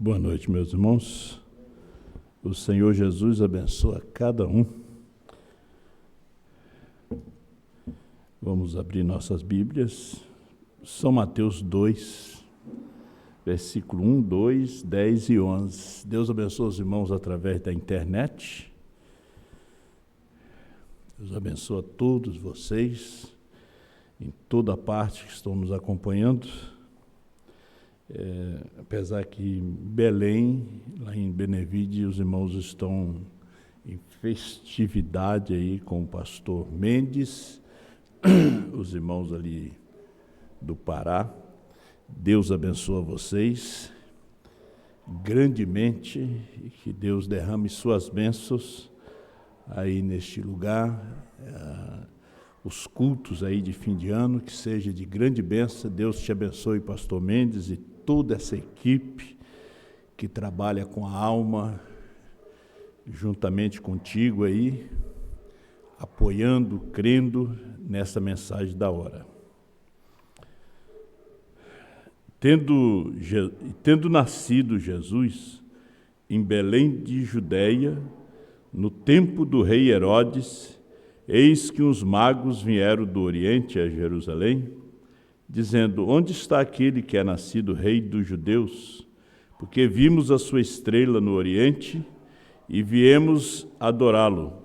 Boa noite, meus irmãos. O Senhor Jesus abençoa cada um. Vamos abrir nossas Bíblias. São Mateus 2, versículo 1, 2, 10 e 11. Deus abençoe os irmãos através da internet. Deus abençoa todos vocês, em toda parte que estão nos acompanhando. Apesar que em Belém, lá em Benevide, os irmãos estão em festividade aí com o pastor Mendes, os irmãos ali do Pará. Deus abençoa vocês grandemente e que Deus derrame suas bênçãos aí neste lugar. Os cultos aí de fim de ano, que seja de grande bênção. Deus te abençoe, pastor Mendes, e toda essa equipe que trabalha com a alma, juntamente contigo aí, apoiando, crendo nessa mensagem da hora. Tendo nascido Jesus em Belém de Judeia, no tempo do rei Herodes, eis que uns magos vieram do Oriente a Jerusalém, dizendo: onde está aquele que é nascido rei dos judeus? Porque vimos a sua estrela no Oriente e viemos adorá-lo.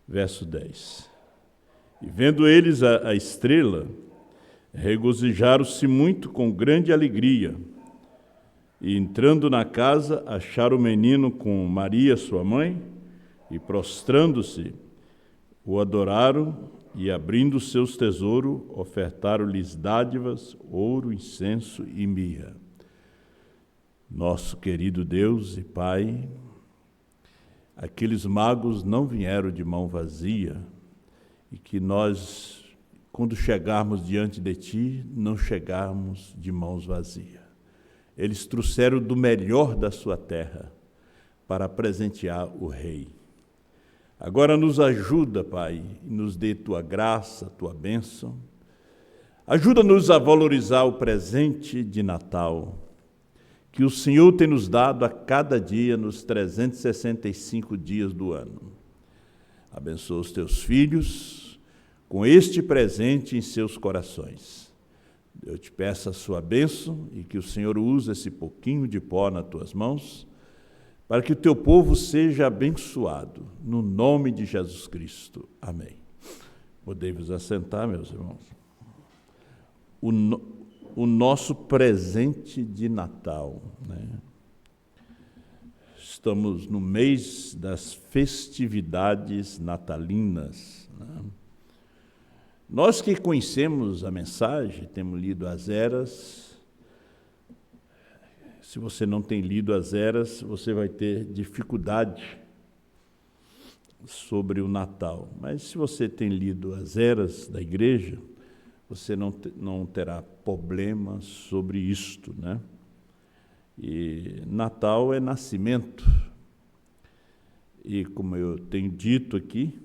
Verso 10. E vendo eles a estrela, regozijaram-se muito com grande alegria. E entrando na casa, acharam o menino com Maria, sua mãe, e prostrando-se, o adoraram, e abrindo seus tesouros, ofertaram-lhes dádivas, ouro, incenso e mirra. Nosso querido Deus e Pai, aqueles magos não vieram de mão vazia, e que nós, quando chegarmos diante de Ti, não chegarmos de mãos vazias. Eles trouxeram do melhor da sua terra para presentear o Rei. Agora nos ajuda, Pai, e nos dê Tua graça, Tua bênção. Ajuda-nos a valorizar o presente de Natal, que o Senhor tem nos dado a cada dia nos 365 dias do ano. Abençoa os Teus filhos com este presente em seus corações. Eu te peço a sua bênção e que o Senhor use esse pouquinho de pó nas Tuas mãos, para que o Teu povo seja abençoado, no nome de Jesus Cristo. Amém. Podem-vos assentar, meus irmãos. O nosso presente de Natal, né? Estamos no mês das festividades natalinas, né? Nós que conhecemos a mensagem, temos lido as eras. Se você não tem lido as eras, você vai ter dificuldade sobre o Natal. Mas se você tem lido as eras da igreja, você não terá problema sobre isto, né? E Natal é nascimento. E como eu tenho dito aqui,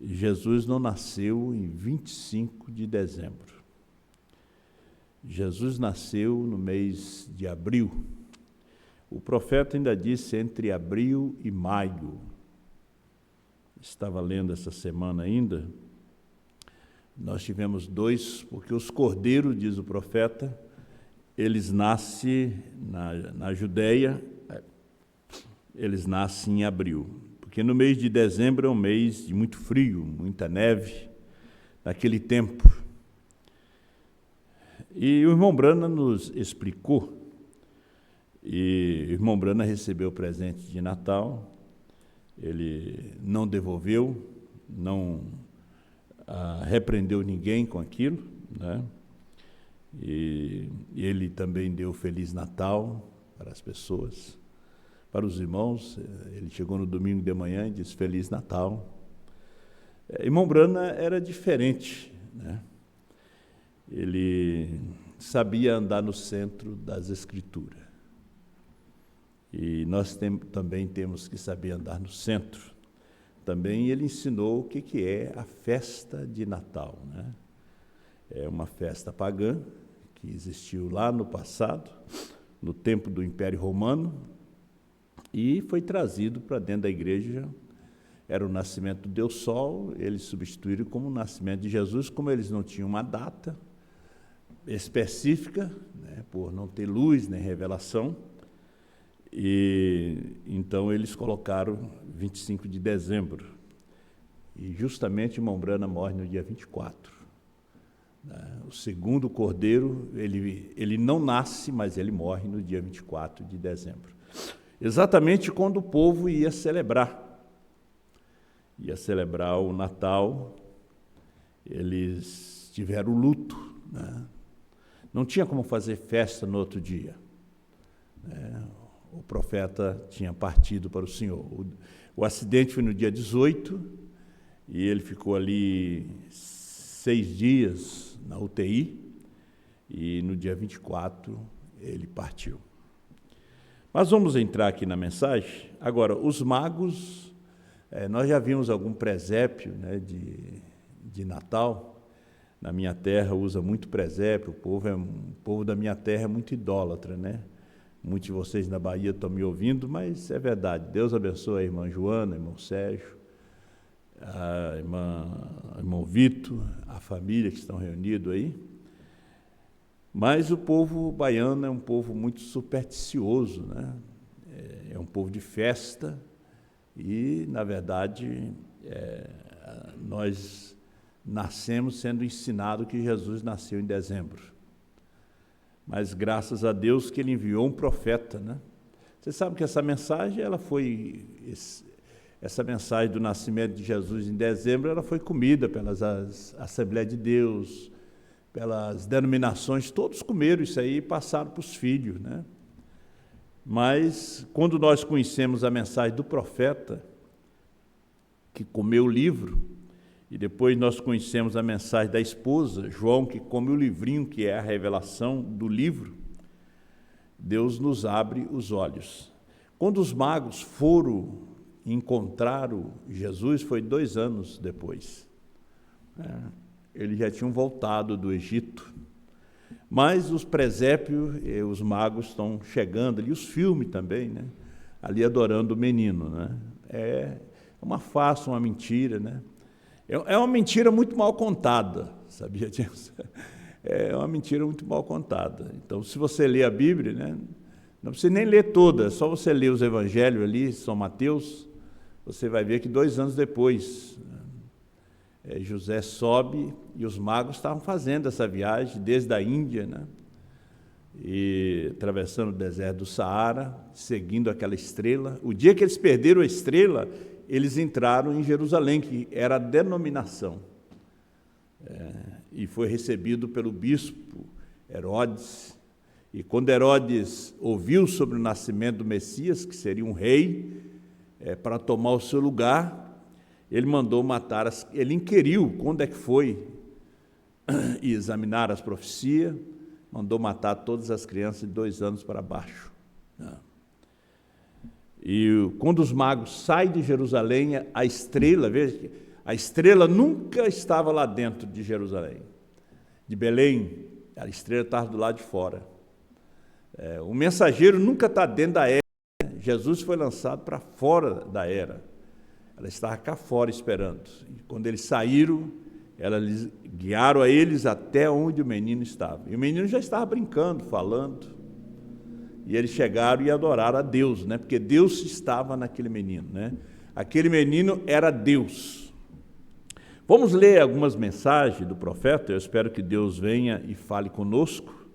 Jesus não nasceu em 25 de dezembro. Jesus nasceu no mês de abril. O profeta ainda disse entre abril e maio. Estava lendo essa semana ainda. Nós tivemos dois, porque os cordeiros, diz o profeta, eles nascem na Judeia, eles nascem em abril. Porque no mês de dezembro é um mês de muito frio, muita neve, naquele tempo. E o irmão Brana nos explicou, e o irmão Brana recebeu o presente de Natal, ele não devolveu, não repreendeu ninguém com aquilo, né? E ele também deu Feliz Natal para as pessoas, para os irmãos. Ele chegou no domingo de manhã e disse Feliz Natal. Irmão Brana era diferente, né? Ele sabia andar no centro das Escrituras. E nós também temos que saber andar no centro. Também ele ensinou o que é a festa de Natal, né? É uma festa pagã que existiu lá no passado, no tempo do Império Romano, e foi trazido para dentro da igreja. Era o nascimento do Deus Sol, eles substituíram como o nascimento de Jesus, como eles não tinham uma data específica, né, por não ter luz nem revelação, e então eles colocaram 25 de dezembro. E justamente irmão Brana morre no dia 24. O segundo cordeiro, ele não nasce, mas ele morre no dia 24 de dezembro. Exatamente quando o povo ia celebrar o Natal, eles tiveram luto, né? Não tinha como fazer festa no outro dia, né? O profeta tinha partido para o Senhor. O acidente foi no dia 18, e ele ficou ali 6 dias na UTI, e no dia 24 ele partiu. Mas vamos entrar aqui na mensagem. Agora, os magos, nós já vimos algum presépio, né, de Natal. Na minha terra usa muito presépio, o povo da minha terra é muito idólatra, né? Muitos de vocês na Bahia estão me ouvindo, mas é verdade. Deus abençoe a irmã Joana, irmão Sérgio, irmão Vitor, a família que estão reunidos aí. Mas o povo baiano é um povo muito supersticioso, né? É um povo de festa e, na verdade, nós nascemos sendo ensinado que Jesus nasceu em dezembro. Mas graças a Deus que ele enviou um profeta, né? Você sabe que essa mensagem, essa mensagem do nascimento de Jesus em dezembro, ela foi comida pelas Assembleias de Deus, pelas denominações, todos comeram isso aí e passaram para os filhos, né? Mas, quando nós conhecemos a mensagem do profeta, que comeu o livro, e depois nós conhecemos a mensagem da esposa, João, que come o livrinho, que é a revelação do livro, Deus nos abre os olhos. Quando os magos foram encontrar Jesus, foi 2 anos depois. Eles já tinham voltado do Egito. Mas os presépios, os magos estão chegando ali, os filmes também, né? Ali adorando o menino, né? É uma farsa, uma mentira, né? É uma mentira muito mal contada, sabia disso? É uma mentira muito mal contada. Então, se você ler a Bíblia, né, não precisa nem ler toda, é só você ler os evangelhos ali, São Mateus, você vai ver que 2 anos depois, José sobe e os magos estavam fazendo essa viagem desde a Índia, né? E atravessando o deserto do Saara, seguindo aquela estrela. O dia que eles perderam a estrela, eles entraram em Jerusalém, que era a denominação, e foi recebido pelo bispo Herodes. E quando Herodes ouviu sobre o nascimento do Messias, que seria um rei, para tomar o seu lugar, ele mandou matar, ele inquiriu quando é que foi, e examinar as profecias, mandou matar todas as crianças de 2 anos para baixo. E quando os magos saem de Jerusalém, a estrela, veja, a estrela nunca estava lá dentro de Jerusalém. De Belém, a estrela estava do lado de fora. O mensageiro nunca está dentro da era. Jesus foi lançado para fora da era. Ela estava cá fora esperando. E quando eles saíram, elas guiaram a eles até onde o menino estava. E o menino já estava brincando, falando. E eles chegaram e adoraram a Deus, né? Porque Deus estava naquele menino, né? Aquele menino era Deus. Vamos ler algumas mensagens do profeta. Eu espero que Deus venha e fale conosco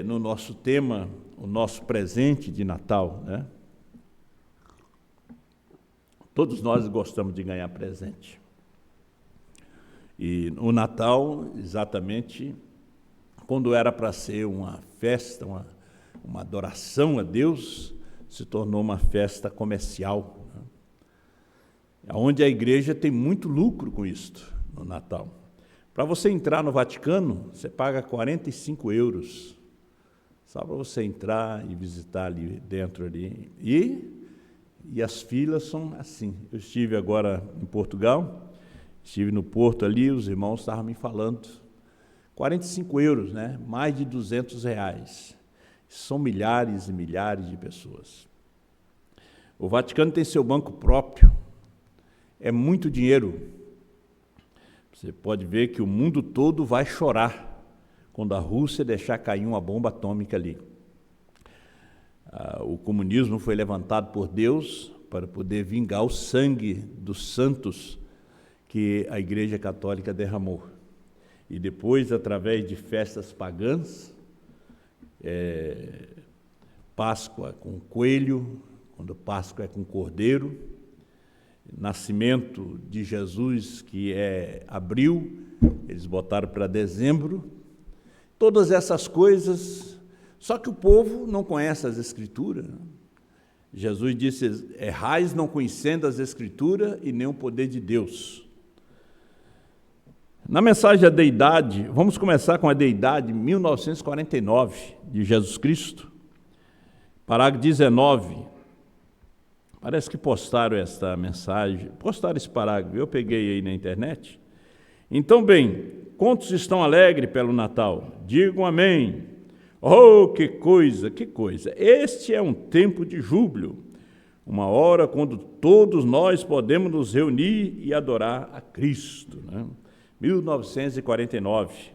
no nosso tema, o nosso presente de Natal, né? Todos nós gostamos de ganhar presente. E o Natal, exatamente, quando era para ser uma festa, uma adoração a Deus, se tornou uma festa comercial, né? Onde a igreja tem muito lucro com isto, no Natal. Para você entrar no Vaticano, você paga 45 €, só para você entrar e visitar ali dentro. Ali. E as filas são assim. Eu estive agora em Portugal, estive no Porto ali, os irmãos estavam me falando, 45 €, né? Mais de R$200. São milhares e milhares de pessoas. O Vaticano tem seu banco próprio. É muito dinheiro. Você pode ver que o mundo todo vai chorar quando a Rússia deixar cair uma bomba atômica ali. O comunismo foi levantado por Deus para poder vingar o sangue dos santos que a Igreja Católica derramou. E depois, através de festas pagãs, Páscoa com coelho, quando Páscoa é com cordeiro, nascimento de Jesus, que é abril, eles botaram para dezembro, todas essas coisas, só que o povo não conhece as Escrituras. Jesus disse, errais não conhecendo as Escrituras e nem o poder de Deus. Na mensagem da deidade, vamos começar com a deidade 1949 de Jesus Cristo, parágrafo 19. Parece que postaram esta mensagem, postaram esse parágrafo, eu peguei aí na internet. Então, bem, quantos estão alegres pelo Natal? Digam amém. Oh, que coisa, que coisa. Este é um tempo de júbilo, uma hora quando todos nós podemos nos reunir e adorar a Cristo, né? 1949.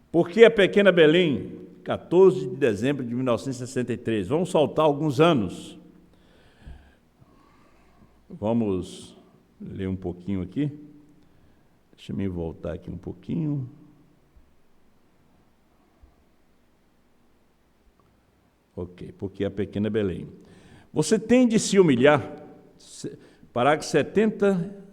Por que a pequena Belém? 14 de dezembro de 1963. Vamos saltar alguns anos. Vamos ler um pouquinho aqui. Deixa eu voltar aqui um pouquinho. Ok, porque a pequena Belém. Você tem de se humilhar, parágrafo 74.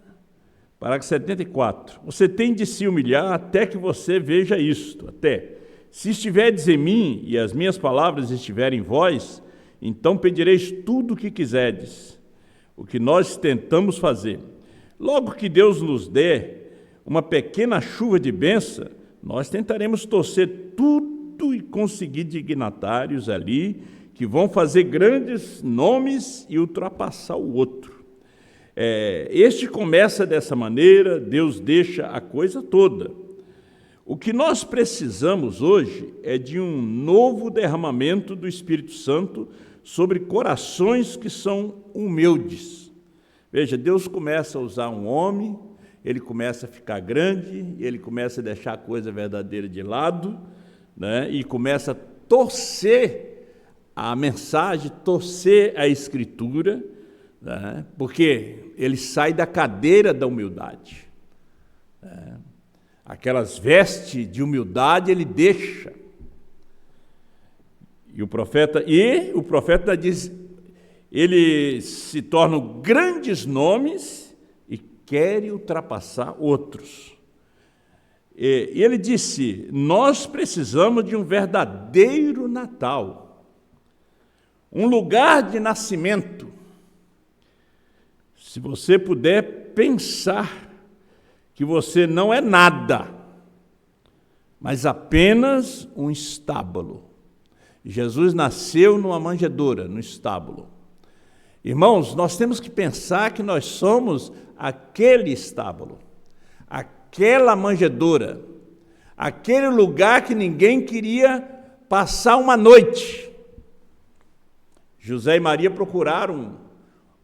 Você tem de se humilhar até que você veja isto, até. Se estiverdes em mim e as minhas palavras estiverem em vós, então pedireis tudo o que quiserdes, o que nós tentamos fazer. Logo que Deus nos der uma pequena chuva de bênção, nós tentaremos torcer tudo e conseguir dignatários ali que vão fazer grandes nomes e ultrapassar o outro. Este começa dessa maneira, Deus deixa a coisa toda. O que nós precisamos hoje é de um novo derramamento do Espírito Santo sobre corações que são humildes. Veja, Deus começa a usar um homem, ele começa a ficar grande, ele começa a deixar a coisa verdadeira de lado, né, e começa a torcer a mensagem, torcer a Escritura, né, porque ele sai da cadeira da humildade. Aquelas vestes de humildade ele deixa. E o profeta diz, eles se tornam grandes nomes e querem ultrapassar outros. E ele disse, nós precisamos de um verdadeiro Natal, um lugar de nascimento. Se você puder pensar que você não é nada, mas apenas um estábulo. Jesus nasceu numa manjedoura, no estábulo. Irmãos, nós temos que pensar que nós somos aquele estábulo, aquela manjedoura, aquele lugar que ninguém queria passar uma noite. José e Maria procuraram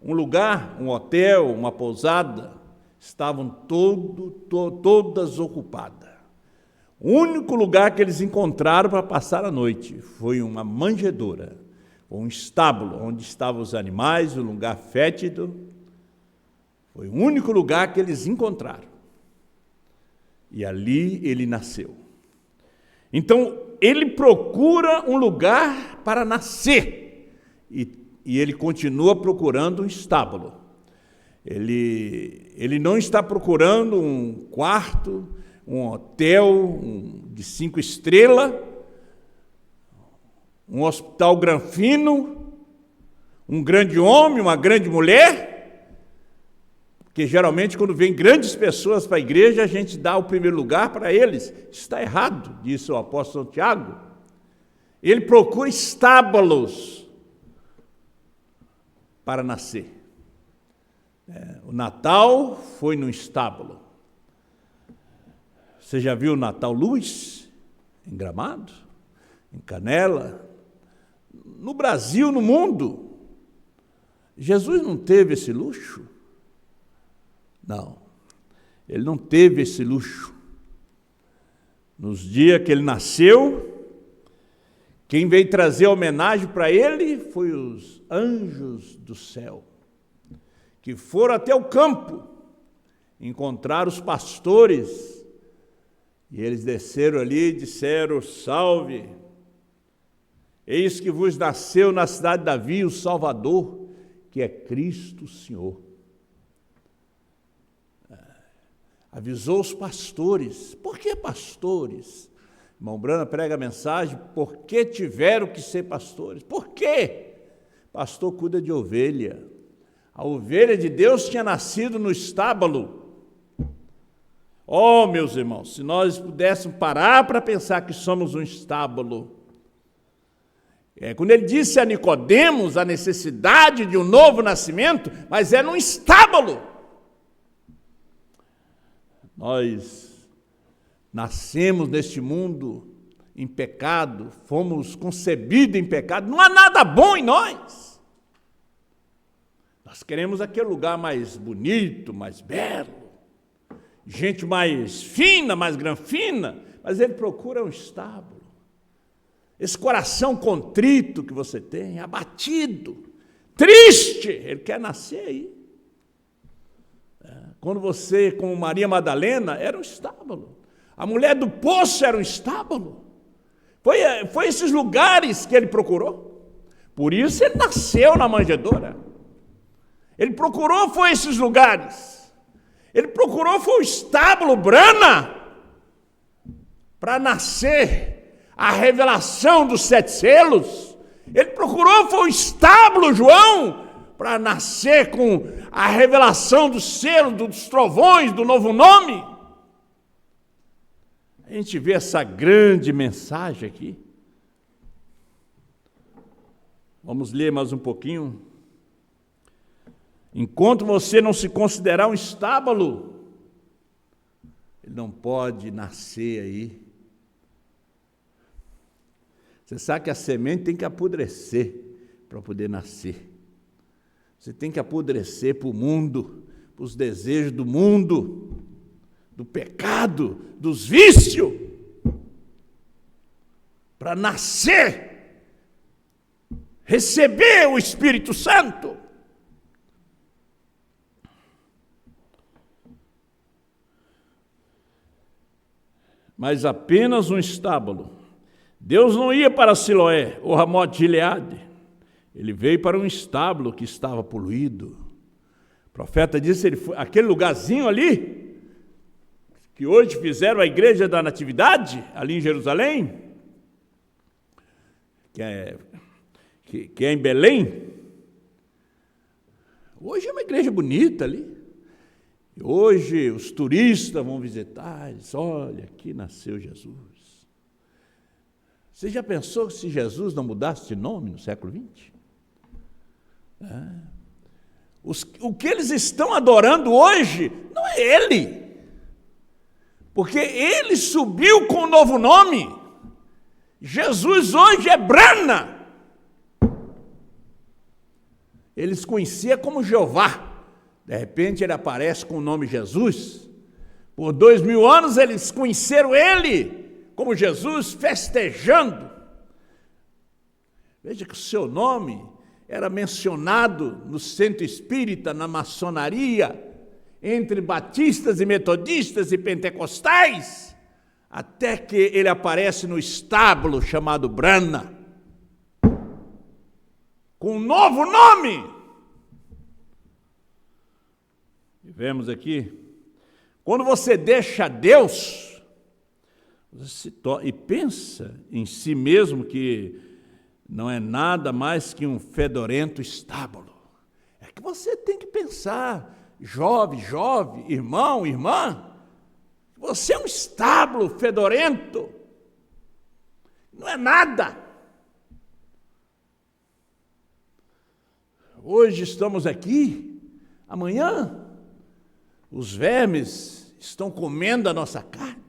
um lugar, um hotel, uma pousada, estavam todas ocupadas. O único lugar que eles encontraram para passar a noite foi uma manjedoura, um estábulo, onde estavam os animais, um lugar fétido. Foi o único lugar que eles encontraram. E ali ele nasceu. Então, ele procura um lugar para nascer. E ele continua procurando um estábulo. Ele não está procurando um quarto, um hotel de 5 estrelas, um hospital granfino, um grande homem, uma grande mulher, porque geralmente quando vem grandes pessoas para a igreja, a gente dá o primeiro lugar para eles. Está errado, disse o apóstolo Tiago. Ele procura estábulos para nascer. O Natal foi no estábulo. Você já viu o Natal Luz em Gramado? em Canela. No Brasil, no mundo, Jesus não teve esse luxo? Não, ele não teve esse luxo. Nos dias que ele nasceu, quem veio trazer homenagem para ele foi os anjos do céu, que foram até o campo encontrar os pastores, e eles desceram ali e disseram: salve, eis que vos nasceu na cidade de Davi o Salvador, que é Cristo Senhor. Avisou os pastores. Por que pastores? Irmão Brana prega a mensagem: por que tiveram que ser pastores? Por quê? Pastor cuida de ovelha. A ovelha de Deus tinha nascido no estábulo. Oh, meus irmãos, se nós pudéssemos parar para pensar que somos um estábulo. Quando ele disse a Nicodemos a necessidade de um novo nascimento, mas é num estábulo. Nós nascemos neste mundo em pecado, fomos concebidos em pecado, não há nada bom em nós. Nós queremos aquele lugar mais bonito, mais belo, gente mais fina, mais granfina, mas ele procura um estábulo. Esse coração contrito que você tem, abatido, triste, ele quer nascer aí. Quando você, como Maria Madalena, era um estábulo. A mulher do poço era um estábulo. Foi esses lugares que ele procurou. Por isso ele nasceu na manjedoura. Ele procurou, foi esses lugares. Ele procurou, foi o estábulo Brana, para nascer a revelação dos 7 selos. Ele procurou, foi o estábulo João, para nascer com a revelação do selo, dos trovões, do novo nome. A gente vê essa grande mensagem aqui. Vamos ler mais um pouquinho. Enquanto você não se considerar um estábulo, ele não pode nascer aí. Você sabe que a semente tem que apodrecer para poder nascer. Você tem que apodrecer para o mundo, para os desejos do mundo, do pecado, dos vícios, para nascer, receber o Espírito Santo. Mas apenas um estábulo. Deus não ia para Siloé, ou Ramote de Gileade. Ele veio para um estábulo que estava poluído. O profeta disse, aquele lugarzinho ali, que hoje fizeram a igreja da Natividade, ali em Jerusalém, que é em Belém, hoje é uma igreja bonita ali. Hoje os turistas vão visitar, eles, olha, aqui nasceu Jesus. Você já pensou se Jesus não mudasse de nome no século XX? O que eles estão adorando hoje não é Ele, porque Ele subiu com um novo nome. Jesus hoje é Brana. Eles conheciam como Jeová, de repente ele aparece com o nome Jesus. Por 2000 anos eles conheceram Ele como Jesus, festejando. Veja que o seu nome era mencionado no centro espírita, na maçonaria, entre batistas e metodistas e pentecostais, até que ele aparece no estábulo chamado Brana, com um novo nome. E vemos aqui, quando você deixa Deus, você e pensa em si mesmo que não é nada mais que um fedorento estábulo. É que você tem que pensar, jovem, irmão, irmã, você é um estábulo fedorento, não é nada. Hoje estamos aqui, amanhã os vermes estão comendo a nossa carne.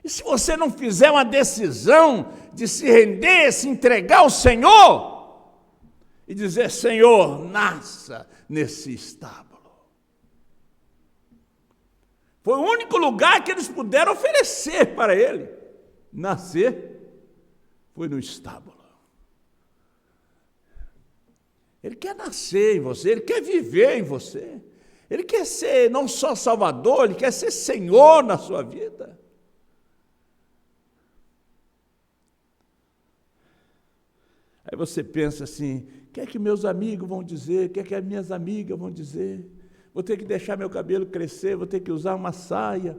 E se você não fizer uma decisão de se render, se entregar ao Senhor e dizer: Senhor, nasça nesse estábulo. Foi o único lugar que eles puderam oferecer para ele. Nascer foi no estábulo. Ele quer nascer em você, ele quer viver em você. Ele quer ser não só Salvador, ele quer ser Senhor na sua vida. Aí você pensa assim: o que é que meus amigos vão dizer? O que é que as minhas amigas vão dizer? Vou ter que deixar meu cabelo crescer, vou ter que usar uma saia,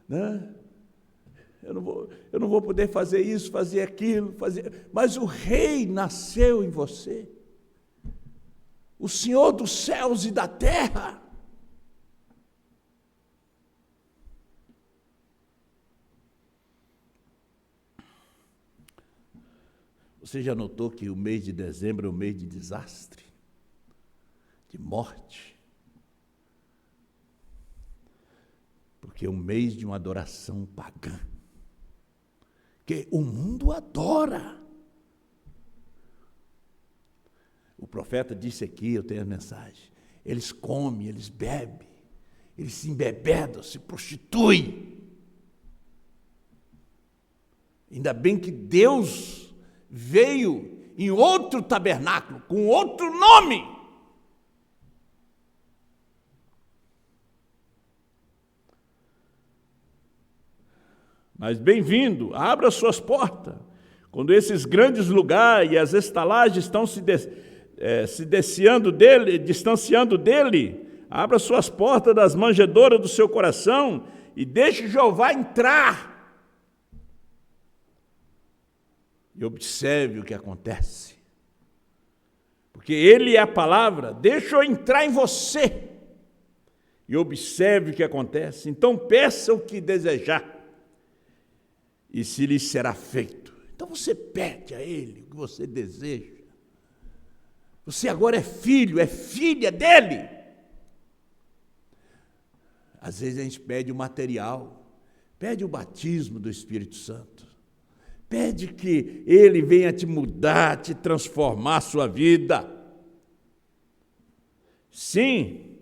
né? Eu não vou poder fazer isso, fazer aquilo, Mas o Rei nasceu em você. O Senhor dos céus e da terra. Você já notou que o mês de dezembro é um mês de desastre, de morte? Porque é um mês de uma adoração pagã, que o mundo adora. O profeta disse aqui, eu tenho a mensagem: eles comem, eles bebem, eles se embebedam, se prostituem. Ainda bem que Deus veio em outro tabernáculo, com outro nome. Mas bem-vindo, abra suas portas. Quando esses grandes lugares e as estalagens estão se distanciando dele, abra suas portas das manjedouras do seu coração e deixe Jeová entrar. E observe o que acontece. Porque ele é a palavra, deixa eu entrar em você. E observe o que acontece. Então peça o que desejar, e se lhe será feito. Então você pede a ele o que você deseja. Você agora é filho, é filha dele. Às vezes a gente pede o material, pede o batismo do Espírito Santo. Pede que ele venha te mudar, te transformar a sua vida. Sim,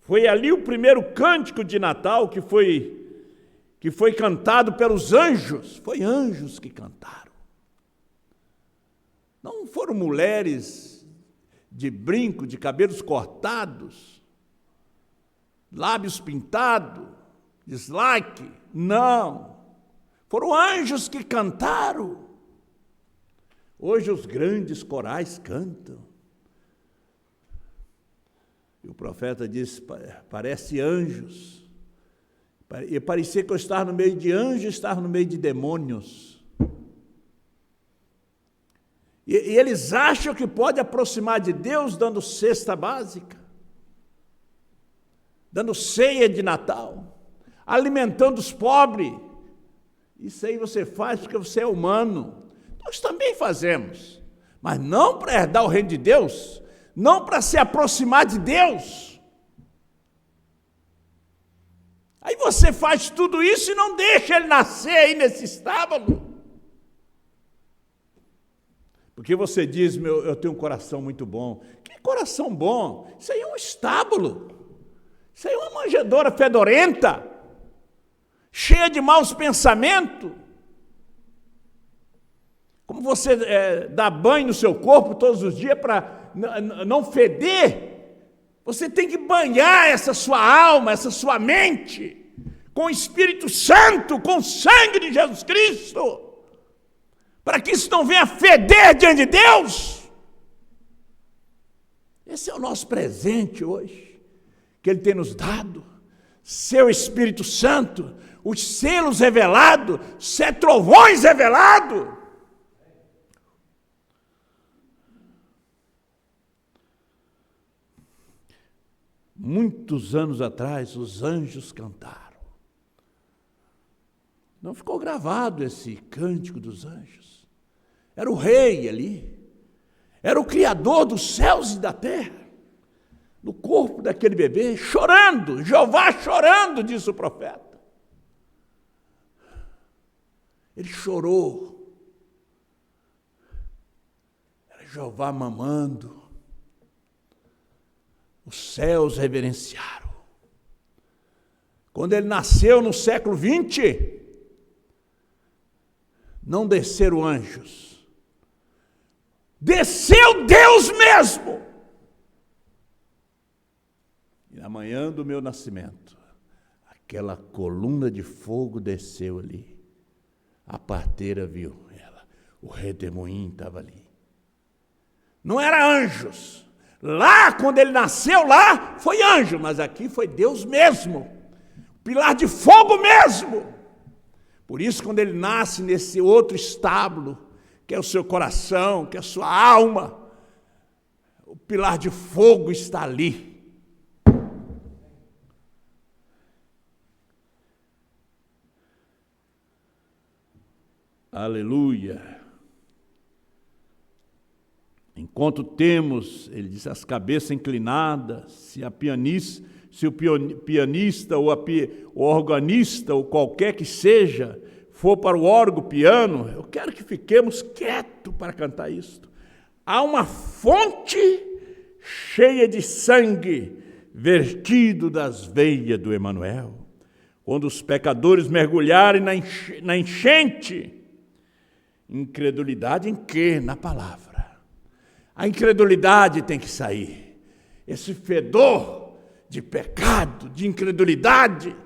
foi ali o primeiro cântico de Natal que foi cantado pelos anjos. Foi anjos que cantaram. Não foram mulheres de brinco, de cabelos cortados, lábios pintados, dislike. Não. Foram anjos que cantaram. Hoje os grandes corais cantam. E o profeta disse: parece anjos. E parecia que eu estava no meio de anjos, estava no meio de demônios. E eles acham que pode aproximar de Deus dando cesta básica, dando ceia de Natal, alimentando os pobres. Isso aí você faz porque você é humano. Nós também fazemos, mas não para herdar o reino de Deus, não para se aproximar de Deus. Aí você faz tudo isso e não deixa ele nascer aí nesse estábulo. Porque você diz: eu tenho um coração muito bom. Que coração bom? Isso aí é um estábulo. Isso aí é uma manjedoura fedorenta, cheia de maus pensamentos. Como você dá banho no seu corpo todos os dias para não feder, você tem que banhar essa sua alma, essa sua mente, com o Espírito Santo, com o sangue de Jesus Cristo, para que isso não venha feder diante de Deus. Esse é o nosso presente hoje, que Ele tem nos dado, seu Espírito Santo, os selos revelados, 7 trovões revelados. Muitos anos atrás, os anjos cantaram. Não ficou gravado esse cântico dos anjos. Era o rei ali. Era o Criador dos céus e da terra. No corpo daquele bebê, chorando. Jeová chorando, disse o profeta. Ele chorou. Era Jeová mamando. Os céus reverenciaram. Quando ele nasceu no século 20, não desceram anjos. Desceu Deus mesmo. E na manhã do meu nascimento, aquela coluna de fogo desceu ali. A parteira viu ela. O redemoinho estava ali. Não era anjos. Lá, quando ele nasceu, lá foi anjo. Mas aqui foi Deus mesmo. Pilar de fogo mesmo. Por isso, quando ele nasce nesse outro estábulo, que é o seu coração, que é a sua alma, o pilar de fogo está ali. Aleluia. Enquanto temos, ele diz, as cabeças inclinadas, se o pianista ou o organista ou qualquer que seja for para o órgão, piano, eu quero que fiquemos quietos para cantar isto. Há uma fonte cheia de sangue vertido das veias do Emanuel. Quando os pecadores mergulharem na enchente, incredulidade em quê? Na palavra. A incredulidade tem que sair. Esse fedor de pecado, de incredulidade.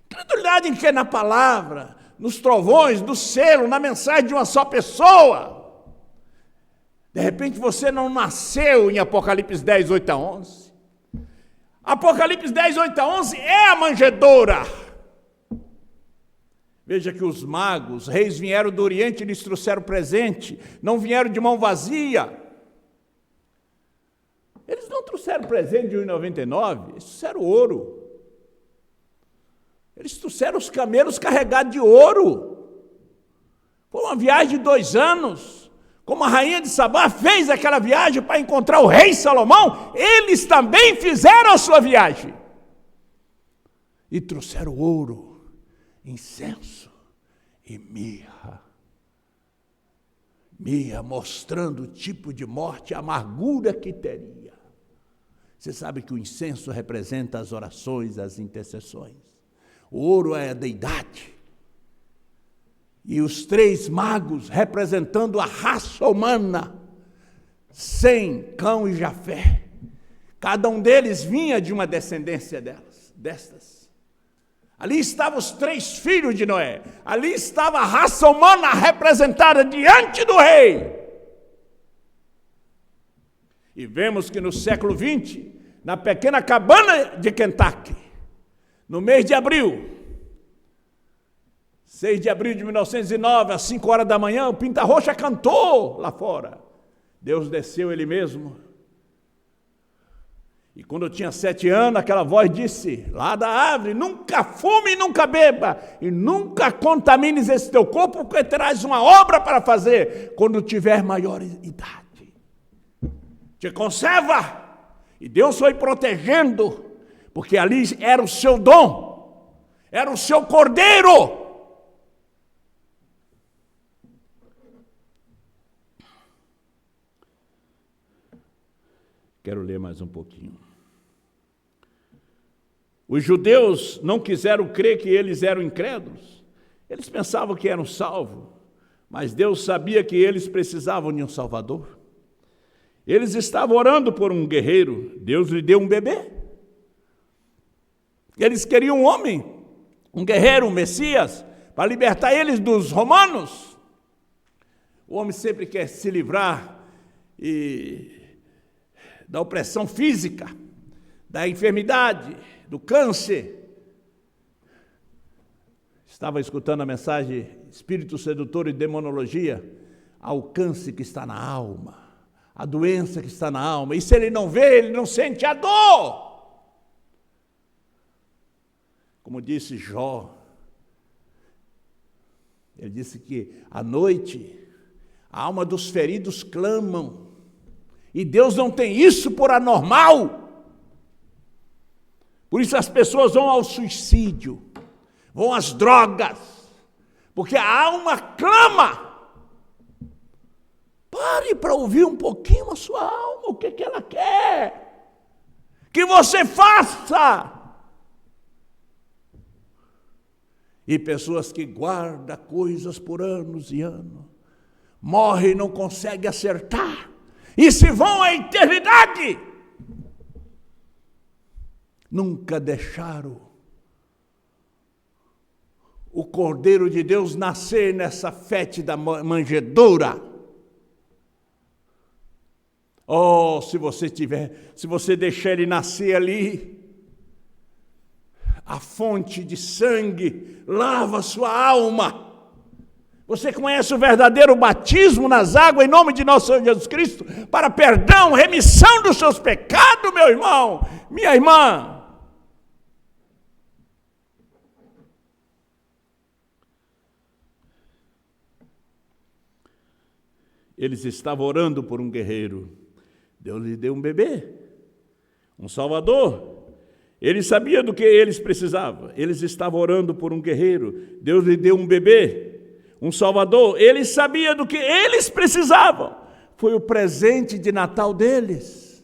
Incredulidade em quê? Na palavra, nos trovões, no selo, na mensagem de uma só pessoa. De repente você não nasceu em Apocalipse 10, 8 a 11. Apocalipse 10, 8 a 11 é a manjedoura. Veja que os magos, reis vieram do Oriente e lhes trouxeram presente, não vieram de mão vazia. Eles não trouxeram presente de 1,99, eles trouxeram ouro. Eles trouxeram os camelos carregados de ouro. Foi uma viagem de 2 anos. Como a rainha de Sabá fez aquela viagem para encontrar o rei Salomão, eles também fizeram a sua viagem. E trouxeram ouro, incenso e mirra. Mirra mostrando o tipo de morte, a amargura que teria. Você sabe que o incenso representa as orações, as intercessões. O ouro é a deidade. E os 3 magos representando a raça humana, Sem, Cão e Jafé. Cada um deles vinha de uma descendência destas. Ali estavam os 3 filhos de Noé. Ali estava a raça humana representada diante do rei. E vemos que no século 20, na pequena cabana de Kentucky, no mês de abril, 6 de abril de 1909, às 5 horas da manhã, o Pinta Roxa cantou lá fora. Deus desceu ele mesmo. E quando eu tinha 7 anos, aquela voz disse, lá da árvore, nunca fume, nunca beba, e nunca contamines esse teu corpo, porque terás uma obra para fazer quando tiver maior idade. Te conserva. E Deus foi protegendo, porque ali era o seu dom, era o seu cordeiro. Quero ler mais um pouquinho. Os judeus não quiseram crer que eles eram incrédulos. Eles pensavam que eram salvos, mas Deus sabia que eles precisavam de um Salvador. Eles estavam orando por um guerreiro, Deus lhe deu um bebê. Eles queriam um homem, um guerreiro, um Messias, para libertar eles dos romanos. O homem sempre quer se livrar da opressão física, da enfermidade, do câncer. Estava escutando a mensagem Espírito Sedutor e Demonologia, ao câncer que está na alma, a doença que está na alma, e se ele não vê, ele não sente a dor. Como disse Jó, ele disse que à noite a alma dos feridos clamam, e Deus não tem isso por anormal. Por isso as pessoas vão ao suicídio, vão às drogas, Porque a alma clama. Pare para ouvir um pouquinho a sua alma, o que ela quer que você faça. E pessoas que guardam coisas por anos e anos, morrem e não conseguem acertar, e se vão à eternidade. Nunca deixaram o Cordeiro de Deus nascer nessa fétida manjedoura. Oh, se você deixar ele nascer ali, a fonte de sangue lava sua alma. Você conhece o verdadeiro batismo nas águas em nome de nosso Senhor Jesus Cristo para perdão, remissão dos seus pecados, meu irmão, minha irmã. Eles estavam orando por um guerreiro. Deus lhe deu um bebê, um salvador. Ele sabia do que eles precisavam. Eles estavam orando por um guerreiro. Deus lhe deu um bebê, um salvador. Ele sabia do que eles precisavam. Foi o presente de Natal deles.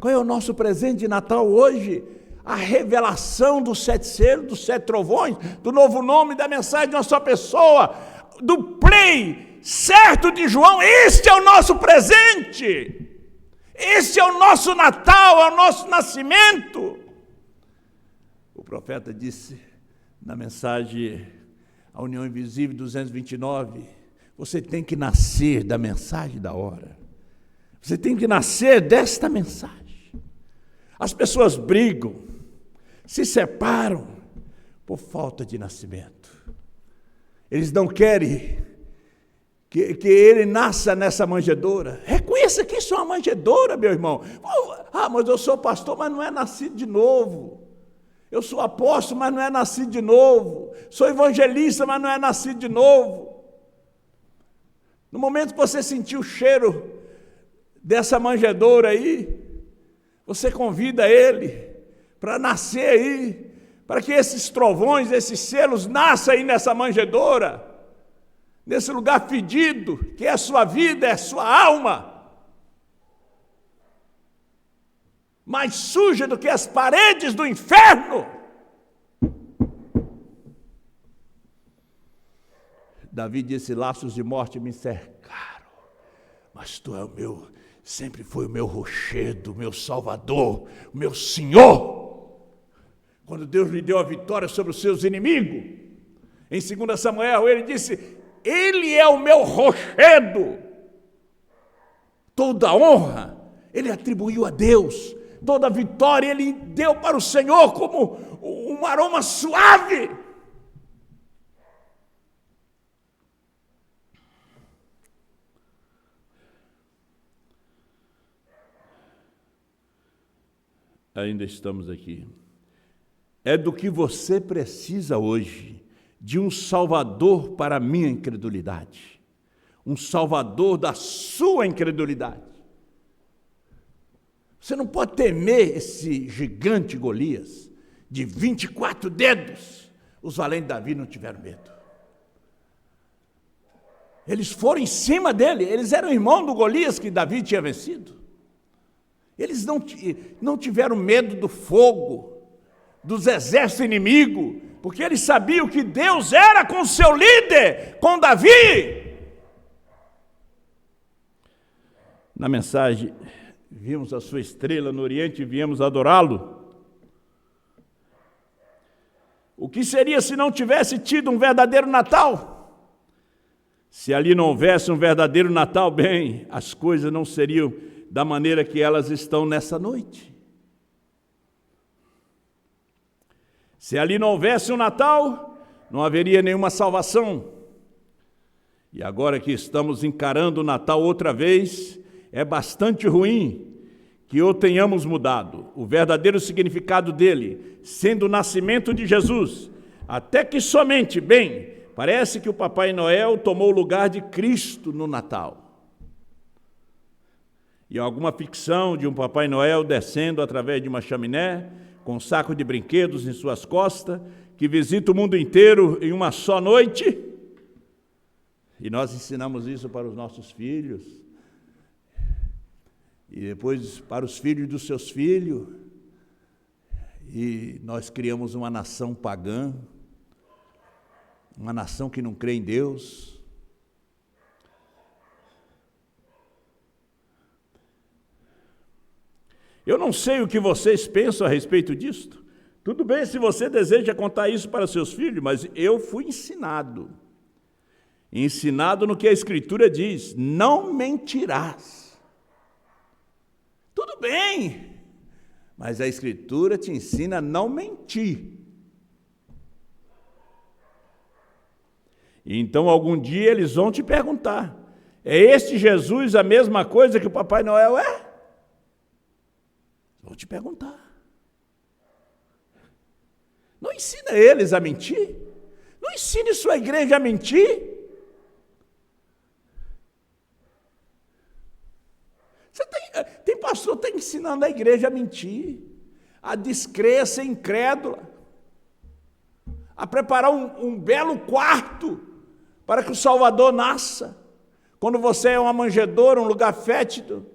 Qual é o nosso presente de Natal hoje? A revelação dos 7 selos, dos 7 trovões, do novo nome, da mensagem de uma só pessoa, do play certo de João. Este é o nosso presente. Este é o nosso Natal, é o nosso nascimento. O profeta disse na mensagem A União Invisível 229, você tem que nascer da mensagem da hora. Você tem que nascer desta mensagem. As pessoas brigam, se separam por falta de nascimento. Eles não querem que ele nasça nessa manjedoura. Reconheça que isso é uma manjedoura, meu irmão. Ah, mas eu sou pastor, mas não é nascido de novo. Eu sou apóstolo, mas não é nascido de novo. Sou evangelista, mas não é nascido de novo. No momento que você sentir o cheiro dessa manjedoura aí, você convida ele para nascer aí, para que esses trovões, esses selos nasçam aí nessa manjedoura, nesse lugar fedido, que é a sua vida, é a sua alma, mais suja do que as paredes do inferno. Davi disse, laços de morte me cercaram, mas tu é o meu, sempre foi o meu rochedo, o meu salvador, o meu Senhor. Quando Deus lhe deu a vitória sobre os seus inimigos, em 2 Samuel, ele disse, ele é o meu rochedo. Toda honra ele atribuiu a Deus, toda vitória ele deu para o Senhor como um aroma suave. Ainda estamos aqui. É do que você precisa hoje, de um salvador para a minha incredulidade, um salvador da sua incredulidade. Você não pode temer esse gigante Golias, de 24 dedos. Os valentes de Davi não tiveram medo. Eles foram em cima dele, eles eram irmãos do Golias que Davi tinha vencido. Eles não tiveram medo do fogo, dos exércitos inimigos, porque eles sabiam que Deus era com seu líder, com Davi. Na mensagem, vimos a sua estrela no Oriente e viemos adorá-lo. O que seria se não tivesse tido um verdadeiro Natal? Se ali não houvesse um verdadeiro Natal, bem, as coisas não seriam da maneira que elas estão nessa noite. Se ali não houvesse um Natal, não haveria nenhuma salvação. E agora que estamos encarando o Natal outra vez, é bastante ruim que o tenhamos mudado, o verdadeiro significado dele, sendo o nascimento de Jesus, até que somente, bem, parece que o Papai Noel tomou o lugar de Cristo no Natal. E alguma ficção de um Papai Noel descendo através de uma chaminé, com um saco de brinquedos em suas costas, que visita o mundo inteiro em uma só noite, E nós ensinamos isso para os nossos filhos, e depois para os filhos dos seus filhos, e nós criamos uma nação pagã, uma nação que não crê em Deus. Eu não sei o que vocês pensam a respeito disto. Tudo bem se você deseja contar isso para seus filhos, mas eu fui ensinado no que a Escritura diz: não mentirás. Tudo bem, mas a Escritura te ensina a não mentir. Então, algum dia eles vão te perguntar: é este Jesus a mesma coisa que o Papai Noel é? Vou te perguntar. Não ensina eles a mentir. Não ensine sua igreja a mentir. Tem pastor que está ensinando a igreja a mentir, a descrer, a ser incrédula, a preparar um belo quarto para que o Salvador nasça, quando você é uma manjedoura, um lugar fétido.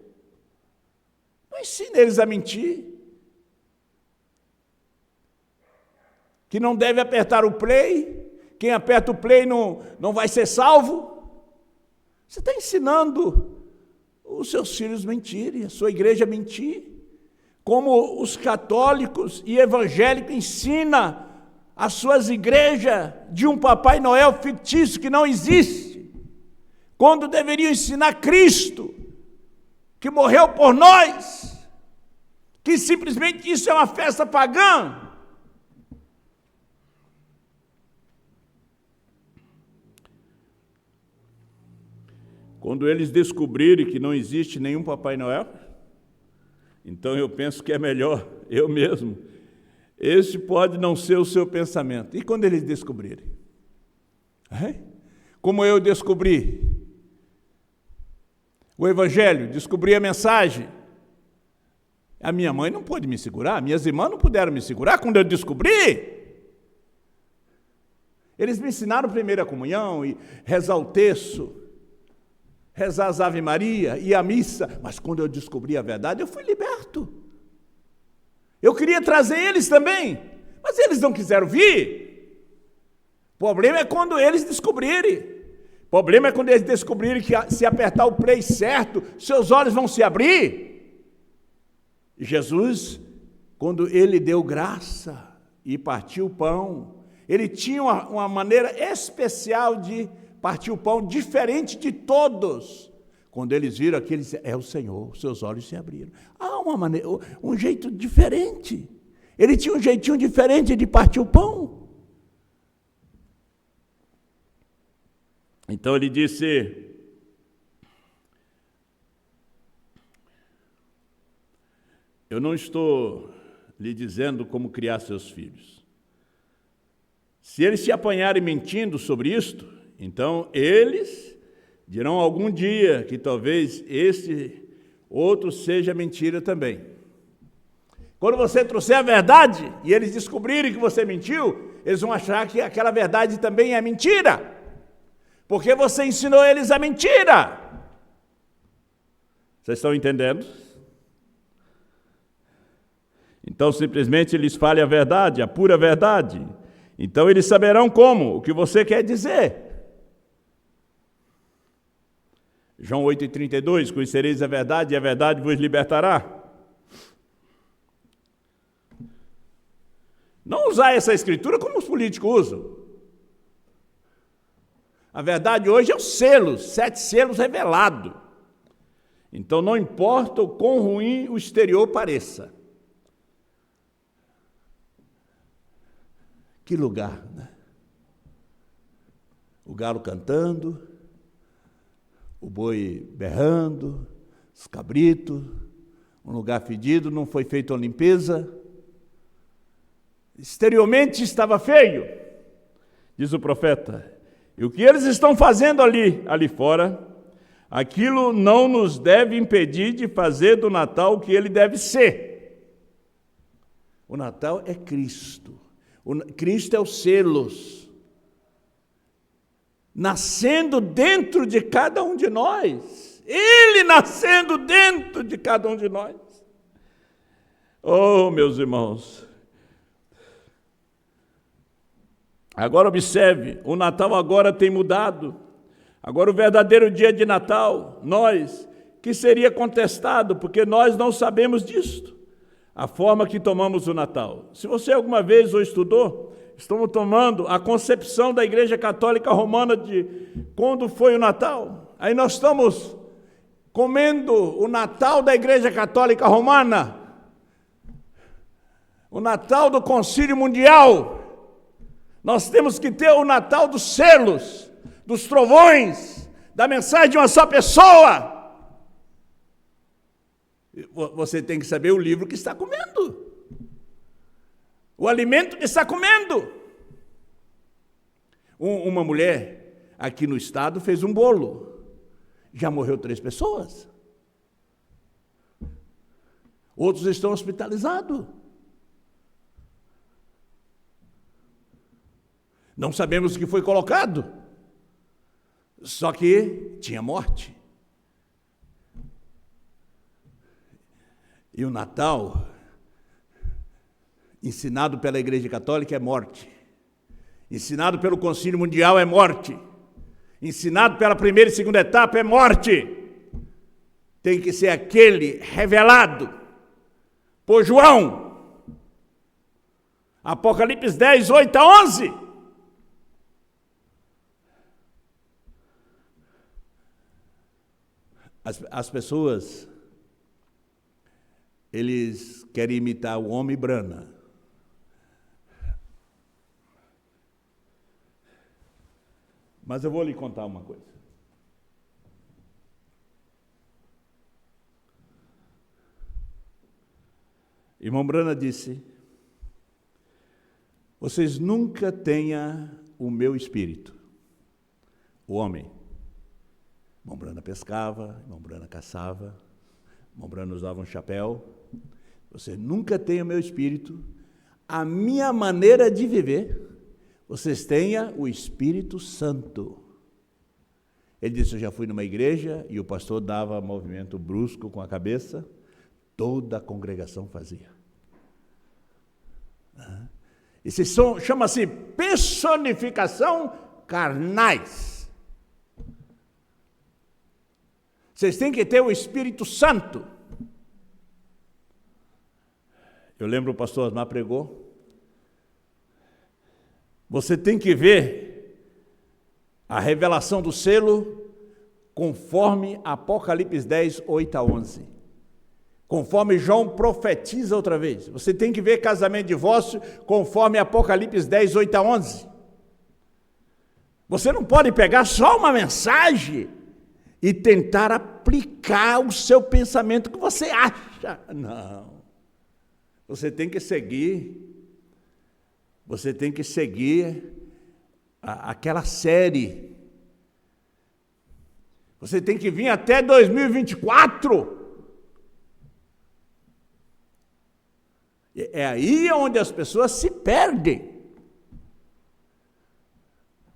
Não ensine eles a mentir. Que não deve apertar o play, quem aperta o play não vai ser salvo. Você está ensinando os seus filhos mentirem, a sua igreja mentir, como os católicos e evangélicos ensinam as suas igrejas de um Papai Noel fictício que não existe, quando deveriam ensinar Cristo, que morreu por nós, que simplesmente isso é uma festa pagã. Quando eles descobrirem que não existe nenhum Papai Noel, então eu penso que é melhor, eu mesmo, esse pode não ser o seu pensamento. E quando eles descobrirem? Como eu descobri o Evangelho, descobri a mensagem, a minha mãe não pôde me segurar, minhas irmãs não puderam me segurar quando eu descobri. Eles me ensinaram a primeira comunhão, e rezar o terço, rezar as Ave Maria e a missa, mas quando eu descobri a verdade, eu fui liberto. Eu queria trazer eles também, mas eles não quiseram vir. O problema é quando eles descobrirem. O problema é quando eles descobrirem que se apertar o play certo, seus olhos vão se abrir. E Jesus, quando ele deu graça e partiu o pão, ele tinha uma maneira especial de partiu o pão, diferente de todos. Quando eles viram aquilo, eles disseram: é o Senhor, seus olhos se abriram. Há uma maneira, um jeito diferente. Ele tinha um jeitinho diferente de partir o pão. Então ele disse: eu não estou lhe dizendo como criar seus filhos. Se eles se apanharem mentindo sobre isto, então, eles dirão algum dia que talvez esse outro seja mentira também. Quando você trouxer a verdade e eles descobrirem que você mentiu, eles vão achar que aquela verdade também é mentira, porque você ensinou eles a mentira. Vocês estão entendendo? Então, simplesmente lhes fale a verdade, a pura verdade. Então, eles saberão como, o que você quer dizer. João 8,32, conhecereis a verdade e a verdade vos libertará. Não usar essa escritura como os políticos usam. A verdade hoje é os selos, 7 selos revelados. Então não importa o quão ruim o exterior pareça. Que lugar, né? O galo cantando, o boi berrando, os cabritos, um lugar fedido, não foi feita uma limpeza. Exteriormente estava feio, diz o profeta. E o que eles estão fazendo ali fora, aquilo não nos deve impedir de fazer do Natal o que ele deve ser. O Natal é Cristo. Cristo é os selos. nascendo dentro de cada um de nós. Ele nascendo dentro de cada um de nós. Oh, meus irmãos. Agora observe, o Natal agora tem mudado. Agora o verdadeiro dia de Natal, que seria contestado, porque nós não sabemos disto, a forma que tomamos o Natal. Se você alguma vez o estudou, estamos tomando a concepção da Igreja Católica Romana de quando foi o Natal. Aí nós estamos comendo o Natal da Igreja Católica Romana, o Natal do Concílio Mundial. Nós temos que ter o Natal dos selos, dos trovões, da mensagem de uma só pessoa. Você tem que saber o livro que está comendo, o alimento que está comendo. Uma mulher aqui no estado fez um bolo, já morreu 3 pessoas. Outros estão hospitalizados. Não sabemos o que foi colocado, só que tinha morte. E o Natal, ensinado pela Igreja Católica, é morte. Ensinado pelo Concílio Mundial é morte. Ensinado pela primeira e segunda etapa é morte. Tem que ser aquele revelado por João. Apocalipse 10, 8 a 11. As pessoas, eles querem imitar o homem Brana. Mas eu vou lhe contar uma coisa. Irmão Brana disse: vocês nunca tenham o meu espírito, o homem. Irmão Brana pescava, irmão Brana caçava, irmão Brana usava um chapéu. Você nunca tenha o meu espírito, a minha maneira de viver. Vocês tenham o Espírito Santo. Ele disse: eu já fui numa igreja e o pastor dava movimento brusco com a cabeça, toda a congregação fazia. Isso chama-se personificação carnais. Vocês têm que ter o Espírito Santo. Eu lembro o pastor Osmar pregou. Você tem que ver a revelação do selo conforme Apocalipse 10, 8 a 11. Conforme João profetiza outra vez. Você tem que ver casamento e divórcio conforme Apocalipse 10, 8 a 11. Você não pode pegar só uma mensagem e tentar aplicar o seu pensamento que você acha. Não. Você tem que seguir aquela série. Você tem que vir até 2024. É aí onde as pessoas se perdem.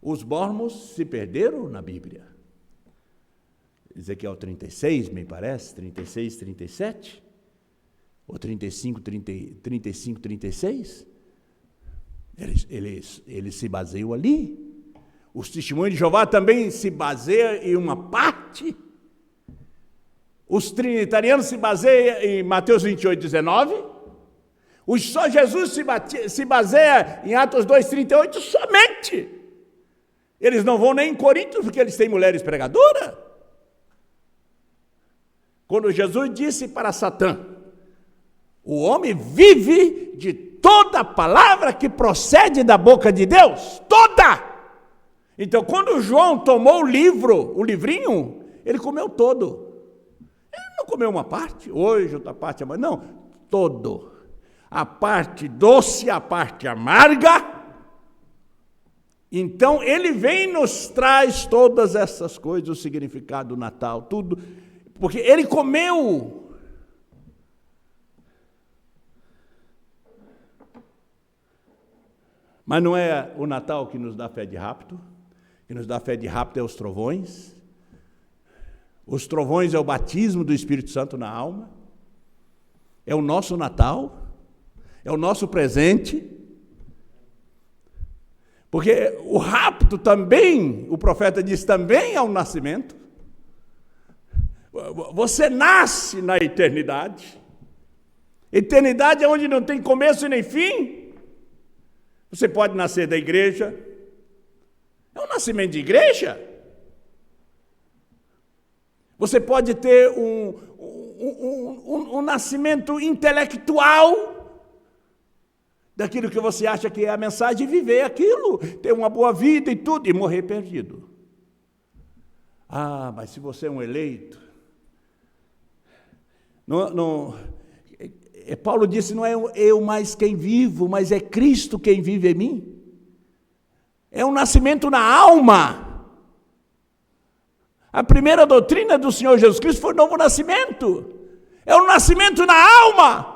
Os mormons se perderam na Bíblia. Ezequiel 36, me parece, 36, 37, ou 35, 36. Eles se baseiam ali. Os testemunhos de Jeová também se baseiam em uma parte. Os trinitarianos se baseiam em Mateus 28, 19. Só Jesus se baseia em Atos 2, 38 somente. Eles não vão nem em Corinto porque eles têm mulheres pregadoras. Quando Jesus disse para Satã: o homem vive de toda palavra que procede da boca de Deus, toda. Então, quando João tomou o livrinho, ele comeu todo. Ele não comeu uma parte, hoje, outra parte, amanhã, não, todo. A parte doce, a parte amarga. Então, ele vem e nos traz todas essas coisas, o significado do Natal, tudo, porque ele comeu. Mas não é o Natal que nos dá fé de rapto, que nos dá fé de rápido é os trovões. Os trovões é o batismo do Espírito Santo na alma. É o nosso Natal. É o nosso presente. Porque o rapto também, o profeta diz, também é um nascimento. Você nasce na eternidade. Eternidade é onde não tem começo e nem fim. Você pode nascer da igreja. É um nascimento de igreja. Você pode ter um nascimento intelectual daquilo que você acha que é a mensagem, viver aquilo, ter uma boa vida e tudo, e morrer perdido. Ah, mas se você é um eleito, Paulo disse, não é eu mais quem vivo, mas é Cristo quem vive em mim. É um nascimento na alma. A primeira doutrina do Senhor Jesus Cristo foi o novo nascimento. É um nascimento na alma.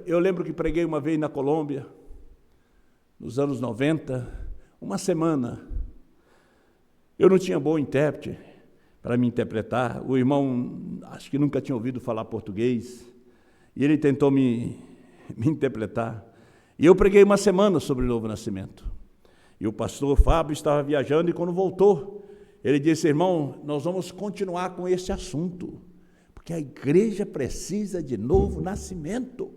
Eu lembro que preguei uma vez na Colômbia, nos anos 90, uma semana. Eu não tinha bom intérprete para me interpretar. O irmão, acho que nunca tinha ouvido falar português, e ele tentou me interpretar. E eu preguei uma semana sobre o novo nascimento. E o pastor Fábio estava viajando, e quando voltou, ele disse, irmão, nós vamos continuar com esse assunto, porque a igreja precisa de novo nascimento.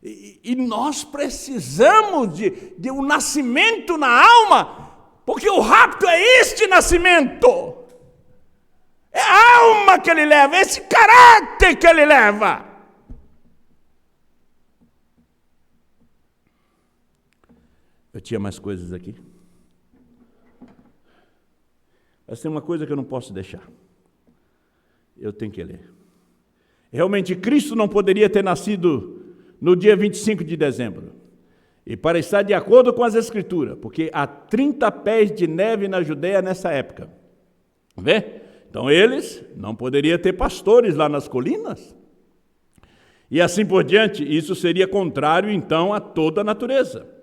E nós precisamos de um nascimento na alma, porque o rapto é este nascimento. É a alma que ele leva, é esse caráter que ele leva. Eu tinha mais coisas aqui. Mas tem uma coisa que eu não posso deixar. Eu tenho que ler. Realmente, Cristo não poderia ter nascido no dia 25 de dezembro. E para estar de acordo com as Escrituras, porque há 30 pés de neve na Judeia nessa época. Vê? Então eles não poderiam ter pastores lá nas colinas. E assim por diante, isso seria contrário então a toda a natureza.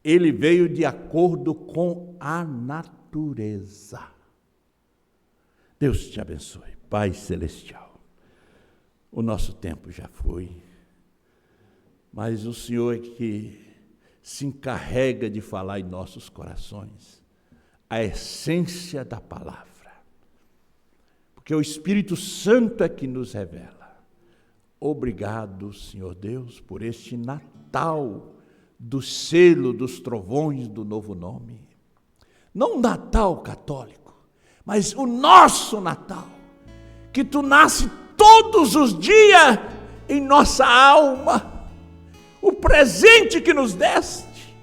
Ele veio de acordo com a natureza. Deus te abençoe, Pai Celestial. O nosso tempo já foi, mas o Senhor é que se encarrega de falar em nossos corações a essência da palavra. Porque o Espírito Santo é que nos revela. Obrigado, Senhor Deus, por este Natal do selo dos trovões do novo nome. Não o Natal católico, mas o nosso Natal, que tu nasce todos os dias em nossa alma, o presente que nos deste.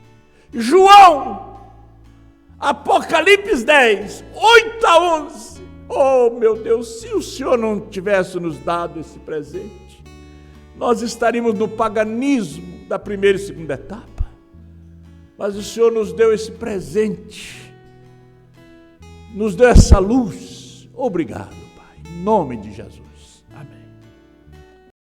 João, Apocalipse 10, 8 a 11. Oh, meu Deus, se o Senhor não tivesse nos dado esse presente, nós estaríamos no paganismo da primeira e segunda etapa. Mas o Senhor nos deu esse presente, nos deu essa luz. Obrigado, Pai, em nome de Jesus.